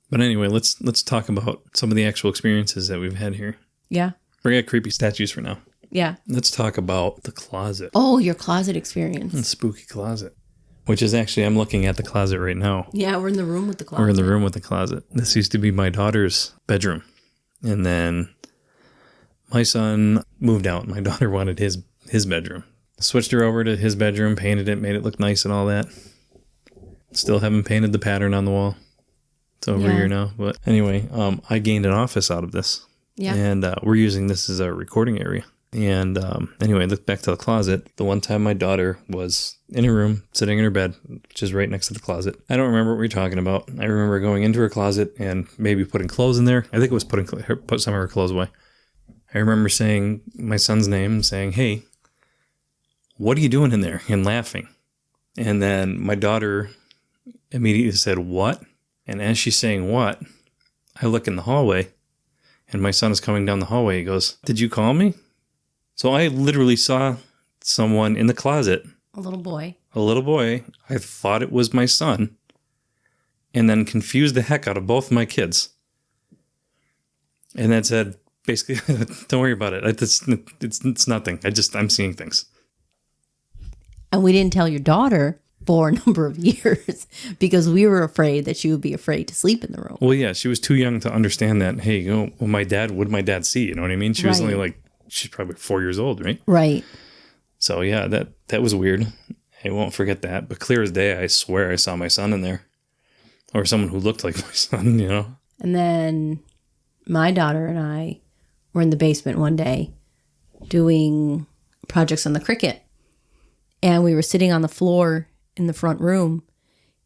But anyway, let's talk about some of the actual experiences that we've had here. Yeah. Forget creepy statues for now. Yeah. Let's talk about the closet. Oh, your closet experience. The spooky closet. Which is actually, I'm looking at the closet right now. Yeah, we're in the room with the closet. We're in the room with the closet. This used to be my daughter's bedroom. And then my son moved out. My daughter wanted his bedroom. Switched her over to his bedroom, painted it, made it look nice and all that. Still haven't painted the pattern on the wall. It's over a year now. But anyway, I gained an office out of this. Yeah. And we're using this as a recording area. And anyway, look back to the closet. The one time my daughter was in her room, sitting in her bed, which is right next to the closet. I don't remember what we were talking about. I remember going into her closet and maybe putting clothes in there. I think it was put some of her clothes away. I remember saying my son's name, saying, "Hey, what are you doing in there?" and laughing. And then my daughter immediately said, "What?" And as she's saying what, I look in the hallway and my son is coming down the hallway. He goes, "Did you call me?" So I literally saw someone in the closet. A little boy. A little boy. I thought it was my son. And then confused the heck out of both my kids. And then said, basically, don't worry about it. It's nothing. I'm seeing things. And we didn't tell your daughter for a number of years because we were afraid that she would be afraid to sleep in the room. Well, yeah, she was too young to understand that. Hey, what would my dad see? You know what I mean? She was only like, she's probably 4 years old, right? Right. So yeah, that was weird. I won't forget that. But clear as day, I swear I saw my son in there. Or someone who looked like my son, you know? And then my daughter and I were in the basement one day doing projects on the Cricut. And we were sitting on the floor in the front room.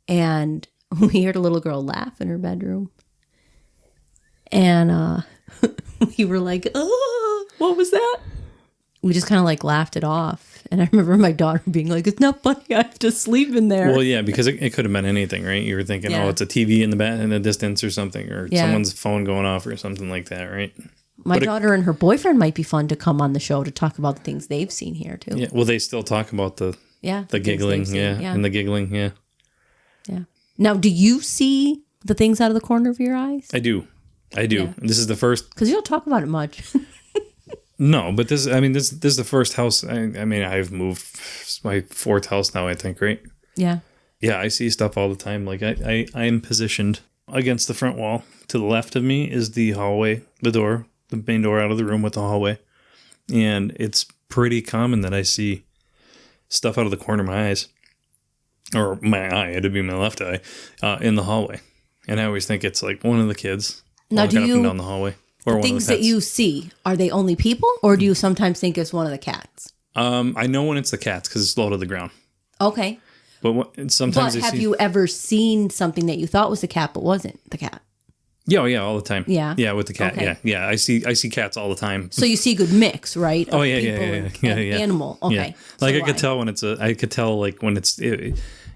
And we heard a little girl laugh in her bedroom. And we were like, oh, what was that? We just kind of like laughed it off. And I remember my daughter being like, it's not funny. I have to sleep in there. Well, yeah, because it could have been anything, right? You were thinking, oh, it's a TV in the distance or something, or someone's phone going off or something like that, right? My daughter and her boyfriend might be fun to come on the show to talk about the things they've seen here, too. Yeah, well, they still talk about the giggling, and the giggling, Yeah. Now, do you see the things out of the corner of your eyes? I do. Yeah. This is the first... Because you don't talk about it much. No, but this is the first house. I mean, I've moved my fourth house now, I think, right? Yeah. Yeah, I see stuff all the time. Like I am positioned against the front wall. To the left of me is the hallway, the main door out of the room with the hallway. And it's pretty common that I see stuff out of the corner of my eyes. Or my eye, it'd be my left eye, in the hallway. And I always think it's like one of the kids walking up and down the hallway. The things that you see, are they only people, or do you sometimes think it's one of the cats? I know when it's the cats because it's low to the ground. Okay. But sometimes have you ever seen something that you thought was a cat but wasn't the cat? Yeah, all the time. Yeah. Yeah, with the cat. Okay. Yeah. I see cats all the time. So you see a good mix, right? Oh yeah, yeah. Animal. Okay. Yeah. Like I could tell when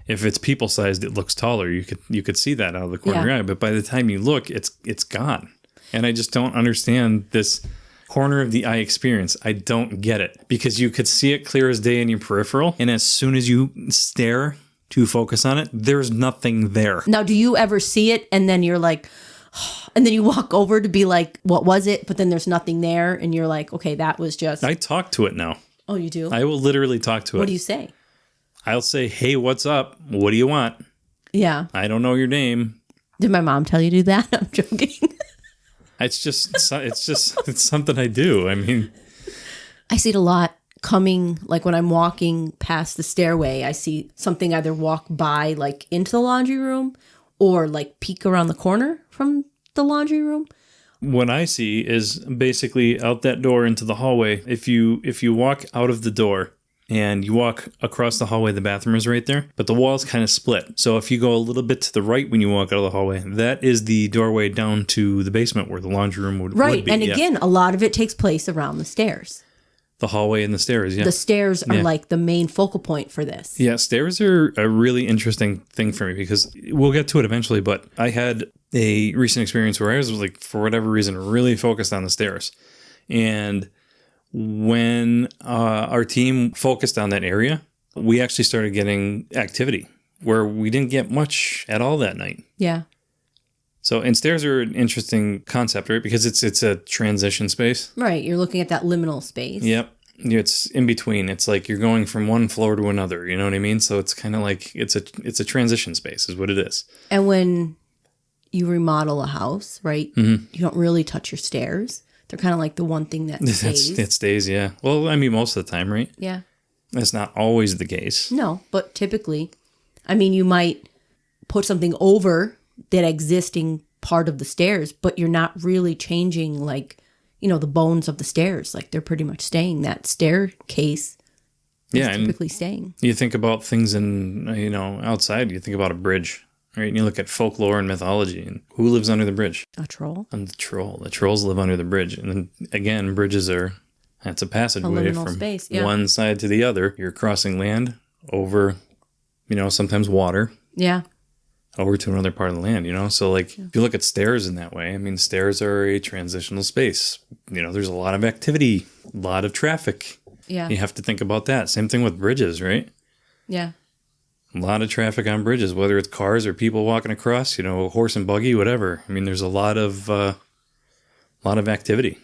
if it's people sized, it looks taller. You could see that out of the corner of your eye. But by the time you look, it's gone. And I just don't understand this corner of the eye experience. I don't get it because you could see it clear as day in your peripheral. And as soon as you stare to focus on it, there's nothing there. Now, do you ever see it and then you're like, and then you walk over to be like, what was it? But then there's nothing there. And you're like, okay, that was just. I talk to it now. Oh, you do? I will literally talk to it. What do you say? I'll say, hey, what's up? What do you want? Yeah. I don't know your name. Did my mom tell you to do that? I'm joking. It's something I do. I mean, I see it a lot coming, like when I'm walking past the stairway, I see something either walk by like into the laundry room or like peek around the corner from the laundry room. What I see is basically out that door into the hallway. If you walk out of the door and you walk across the hallway, the bathroom is right there, but the wall's kind of split. So if you go a little bit to the right when you walk out of the hallway, that is the doorway down to the basement where the laundry room would be. Right, and again, a lot of it takes place around the stairs. The hallway and the stairs, yeah. The stairs are Yeah. like the main focal point for this. Yeah, stairs are a really interesting thing for me because we'll get to it eventually, but I had a recent experience where I was like, for whatever reason, really focused on the stairs. And when our team focused on that area, we actually started getting activity where we didn't get much at all that night. Yeah. So, and stairs are an interesting concept, right? Because it's a transition space. Right. You're looking at that liminal space. Yep. It's in between. It's like you're going from one floor to another. You know what I mean? So it's kind of like it's a transition space is what it is. And when you remodel a house, right, you don't really touch your stairs. They're kind of like the one thing that stays. It stays, yeah. Well, I mean, most of the time, right? Yeah. That's not always the case. No, but typically, I mean, you might put something over that existing part of the stairs, but you're not really changing, like, you know, the bones of the stairs. Like, they're pretty much staying. That staircase is typically staying. You think about things in, you know, outside. You think about a bridge, right? And you look at folklore and mythology, and who lives under the bridge? A troll. And the troll. The trolls live under the bridge. And then, again, bridges are, that's a passageway liminal from space, yeah. one side to the other. You're crossing land over, you know, sometimes water. Yeah. Over to another part of the land, you know? So, like, if you look at stairs in that way, I mean, stairs are a transitional space. You know, there's a lot of activity, a lot of traffic. Yeah. You have to think about that. Same thing with bridges, right? Yeah. A lot of traffic on bridges, whether it's cars or people walking across, you know, horse and buggy, whatever. I mean, there's a lot of activity.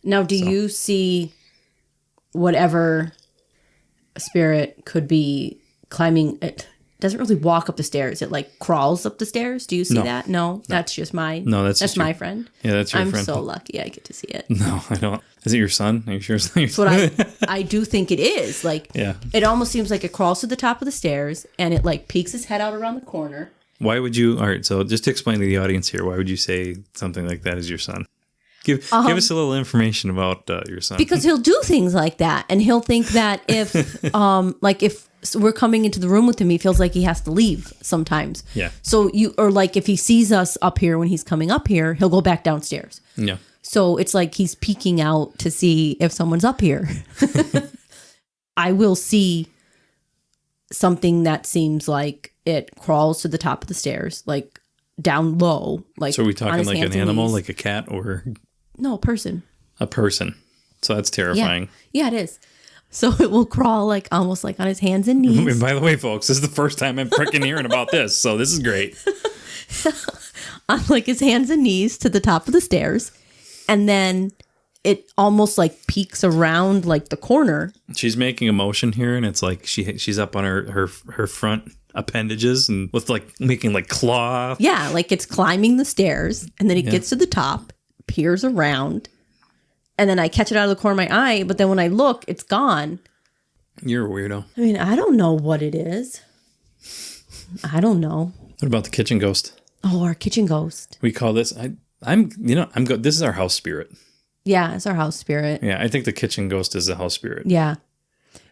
Now, do you see whatever spirit could be climbing? It doesn't really walk up the stairs. It like crawls up the stairs. Do you see that? No, that's just my. No, that's my friend. Yeah, that's your I'm friend. so lucky I get to see it. No, I don't. Is it your son? Are you sure it's not your That's son? what I do think it is. Like, Yeah. it almost seems like it crawls to the top of the stairs and it like peeks its head out around the corner. Why would you? All right, so just to explain to the audience here, why would you say something like that is your son? Give us a little information about your son. Because he'll do things like that, and he'll think that if if we're coming into the room with him, he feels like he has to leave sometimes. Yeah. So like if he sees us up here when he's coming up here, he'll go back downstairs. Yeah. So it's like he's peeking out to see if someone's up here. I will see something that seems like it crawls to the top of the stairs, like down low. Like, so are we talking like an animal, knees. like a cat, or No, a person. a person? So that's terrifying. Yeah, it is. So it will crawl like almost like on his hands and knees. And by the way, folks, this is the first time I'm freaking hearing about this, so this is great. On like his hands and knees to the top of the stairs. And then it almost like peeks around like the corner. She's making a motion here, and it's like she's up on her front appendages and with like making like claw. Yeah, like it's climbing the stairs, and then it gets to the top, peers around, and then I catch it out of the corner of my eye, but then when I look, it's gone. You're a weirdo. I mean, I don't know what it is. I don't know. What about the kitchen ghost? Oh, our kitchen ghost. We call this. I'm good. This is our house spirit. Yeah, it's our house spirit. Yeah, I think the kitchen ghost is the house spirit. Yeah.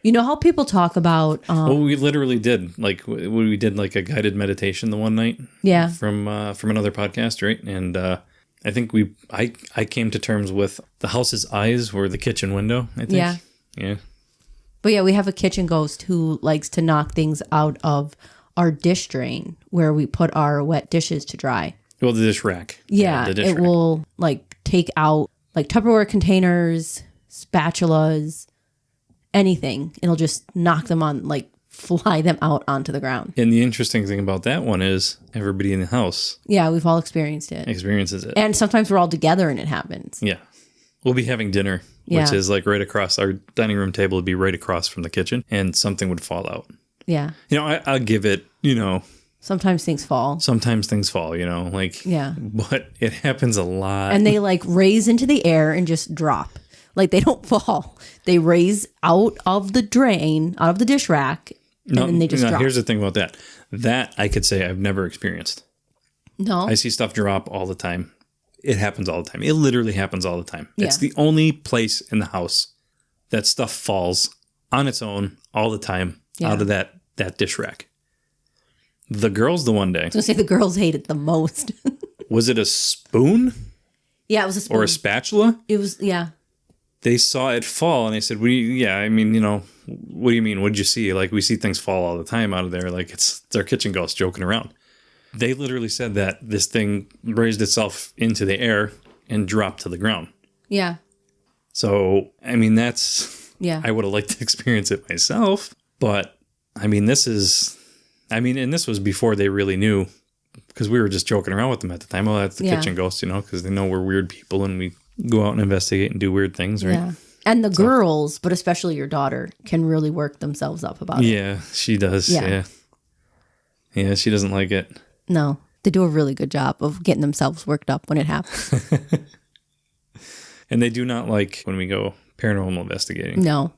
You know how people talk about... well, we literally did. Like, we did like a guided meditation the one night. Yeah. From another podcast, right? And I think I came to terms with the house's eyes were the kitchen window, I think. Yeah. Yeah. But yeah, we have a kitchen ghost who likes to knock things out of our dish drain where we put our wet dishes to dry. Well, the dish rack. Yeah, the dish it rack. will like take out like Tupperware containers, spatulas, anything. It'll just knock them on, like fly them out onto the ground. And the interesting thing about that one is everybody in the house Yeah, we've all experienced it. experiences it. And sometimes we're all together and it happens. Yeah. We'll be having dinner, which Yeah. is like right across our dining room table would be right across from the kitchen, and something would fall out. Yeah. You know, I'll give it, you know, Sometimes things fall. sometimes things fall, you know, like, Yeah. but it happens a lot. And they like raise into the air and just drop. Like they don't fall. They raise out of the drain, out of the dish rack, and then they just drop. Here's the thing about that. That I could say I've never experienced. No. I see stuff drop all the time. It happens all the time. It literally happens all the time. Yeah. It's the only place in the house that stuff falls on its own all the time out of that dish rack. The girls the one day. I was going to say the girls hate it the most. Was it a spoon Yeah, it was a spoon. or a spatula? It was, yeah. they saw it fall, and they said, yeah, I mean, what do you mean? What did you see? Like, we see things fall all the time out of there. Like, it's our kitchen ghost joking around. They literally said that this thing raised itself into the air and dropped to the ground. Yeah. So, I mean, yeah. I would have liked to experience it myself. But, I mean, and this was before they really knew, because we were just joking around with them at the time. Oh, that's the kitchen ghost, because they know we're weird people and we go out and investigate and do weird things, right? Yeah. And the girls, but especially your daughter, can really work themselves up about it. Yeah, she does. Yeah. Yeah, she doesn't like it. No, they do a really good job of getting themselves worked up when it happens. And they do not like when we go paranormal investigating. No.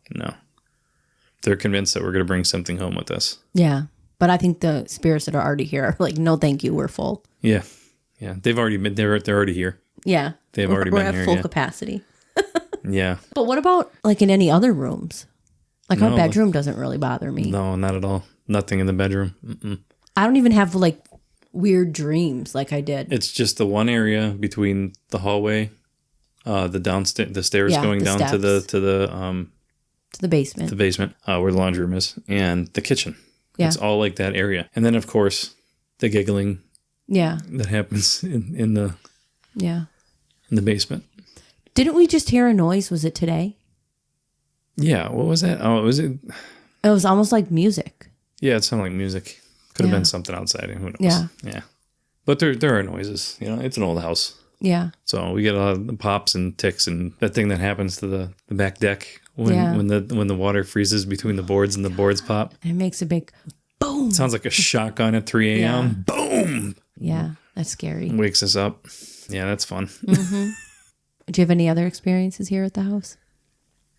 They're convinced that we're going to bring something home with us. Yeah. But I think the spirits that are already here are like, no, thank you. We're full. Yeah. Yeah. They've already been, they're already here. Yeah. They've already been here. We're at full capacity. Yeah. But what about like in any other rooms? Like our bedroom doesn't really bother me. No, not at all. Nothing in the bedroom. Mm-mm. I don't even have like weird dreams like I did. It's just the one area between the hallway, the stairs going down to the basement. The basement, where the laundry room is, and the kitchen. Yeah. It's all like that area. And then of course the giggling that happens in the basement. Didn't we just hear a noise? Was it today? Yeah. What was that? Oh, was it? It was almost like music. Yeah, it sounded like music. Could have been something outside. Who knows? Yeah. Yeah. But there are noises. It's an old house. Yeah. So we get a lot of pops and ticks and that thing that happens to the back deck when the water freezes between the boards and the boards pop. And it makes a big boom. It sounds like a shotgun at 3 a.m. Yeah. Boom. Yeah, that's scary. Wakes us up. Yeah, that's fun. Mm-hmm. Do you have any other experiences here at the house?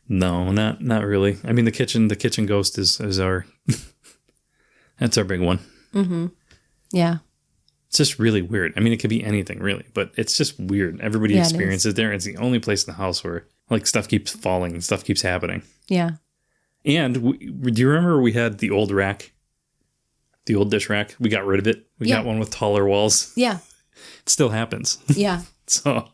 No, not really. I mean, the kitchen ghost is our that's our big one. Mm-hmm. Yeah. It's just really weird. I mean, it could be anything really, but it's just weird. Everybody experiences it there. It's the only place in the house where like stuff keeps falling and stuff keeps happening. Yeah. And do you remember we had the old rack, the old dish rack? We got rid of it. We got one with taller walls. Yeah. It still happens. Yeah. So.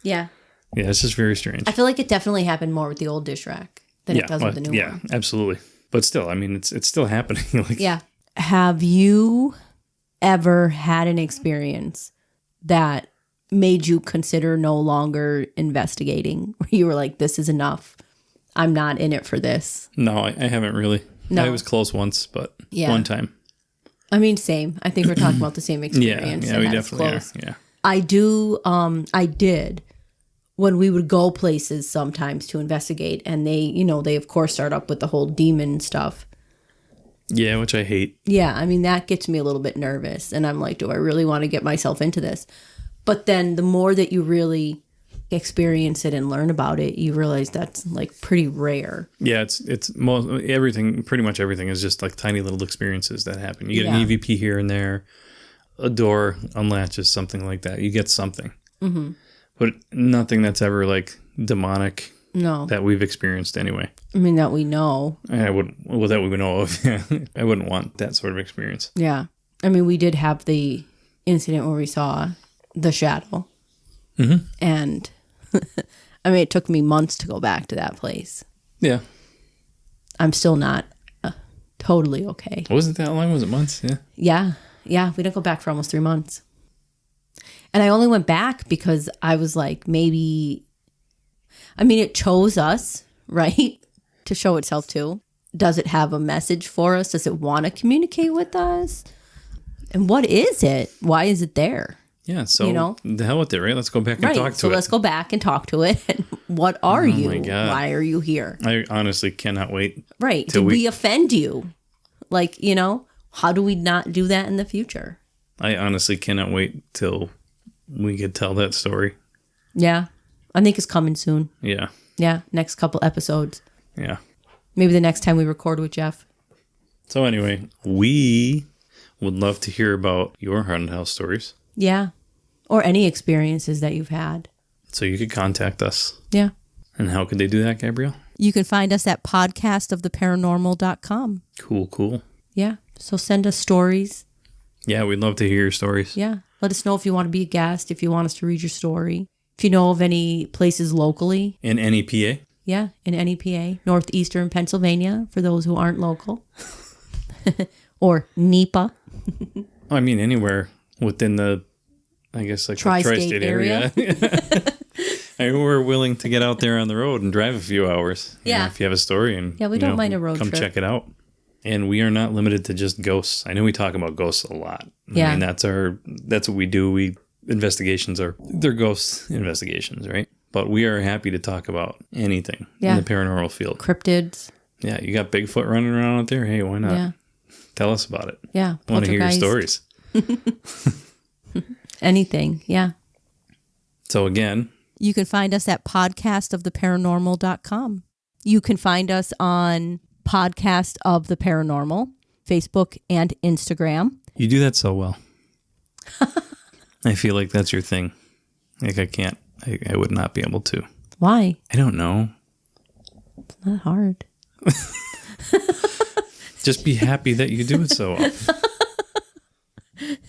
Yeah. Yeah, it's just very strange. I feel like it definitely happened more with the old dish rack than it does with the new one. Yeah, absolutely. But still, I mean, it's still happening. Yeah. Have you ever had an experience that made you consider no longer investigating? Where you were like, this is enough. I'm not in it for this. No, I haven't really. No. I was close once, but one time. I mean, same. I think we're talking about the same experience. Yeah, we definitely are. Yeah. I did when we would go places sometimes to investigate, and they of course start up with the whole demon stuff. Yeah, which I hate. Yeah, I mean, that gets me a little bit nervous, and I'm like, do I really want to get myself into this? But then the more that you really experience it and learn about it, you realize that's like pretty rare. Yeah, it's most everything. Pretty much everything is just like tiny little experiences that happen. You get an EVP here and there, a door unlatches, something like that. You get something, but nothing that's ever like demonic. No, that we've experienced anyway. I mean, that we know. I wouldn't. Well, that we would know of. Yeah, I wouldn't want that sort of experience. Yeah, I mean, we did have the incident where we saw the shadow, and I mean, it took me months to go back to that place. Yeah, I'm still not totally okay. Wasn't that long? Was it months? Yeah. Yeah. We didn't go back for almost 3 months, and I only went back because I was like, maybe. I mean, it chose us, right, to show itself to. Does it have a message for us? Does it want to communicate with us? And what is it? Why is it there? Yeah, so the hell with it, right? Let's go back and talk to it. So let's go back and talk to it. And what are you? My God. Why are you here? I honestly cannot wait. Right. Did we offend you? Like, how do we not do that in the future? I honestly cannot wait till we could tell that story. Yeah. I think it's coming soon. Yeah. Yeah. Next couple episodes. Yeah. Maybe the next time we record with Jeff. So anyway, we would love to hear about your haunted house stories. Yeah. Or any experiences that you've had. So you could contact us. Yeah. And how could they do that, Gabrielle? You can find us at podcastoftheparanormal.com. Cool. Yeah. So send us stories. Yeah, we'd love to hear your stories. Yeah. Let us know if you want to be a guest, if you want us to read your story. If you know of any places locally. In NEPA? Yeah, in NEPA, Northeastern Pennsylvania, for those who aren't local. Or NEPA. I mean, anywhere within the, I guess, like Tri-state the tri-state area. I mean, we're willing to get out there on the road and drive a few hours. You know, if you have a story and we don't mind a road come trip. check it out. And we are not limited to just ghosts. I know we talk about ghosts a lot. I mean, that's what we do. They're ghost investigations, right? But we are happy to talk about anything in the paranormal field. Cryptids. Yeah, you got Bigfoot running around out there? Hey, why not? Yeah. Tell us about it. Yeah. I want to hear your stories. Anything, yeah. So again, you can find us at podcastoftheparanormal.com. You can find us on Podcast of the Paranormal, Facebook and Instagram. You do that so well. I feel like that's your thing. Like I would not be able to. Why? I don't know. It's not hard. Just be happy that you do it so well.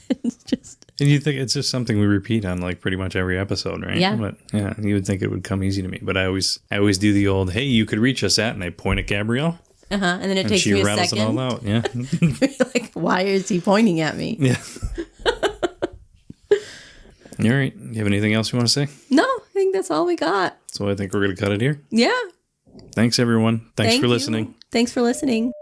It's just... And you think it's just something we repeat on like pretty much every episode, right? Yeah. But yeah, you would think it would come easy to me. But I always do the old, hey, you could reach us at, and I point at Gabrielle. And then it takes me a second. She rattles it all out, yeah. Like, why is he pointing at me? Yeah. All right. You have anything else you want to say? No, I think that's all we got. So I think we're going to cut it here. Yeah. Thanks, everyone. Thanks for listening. Thanks for listening.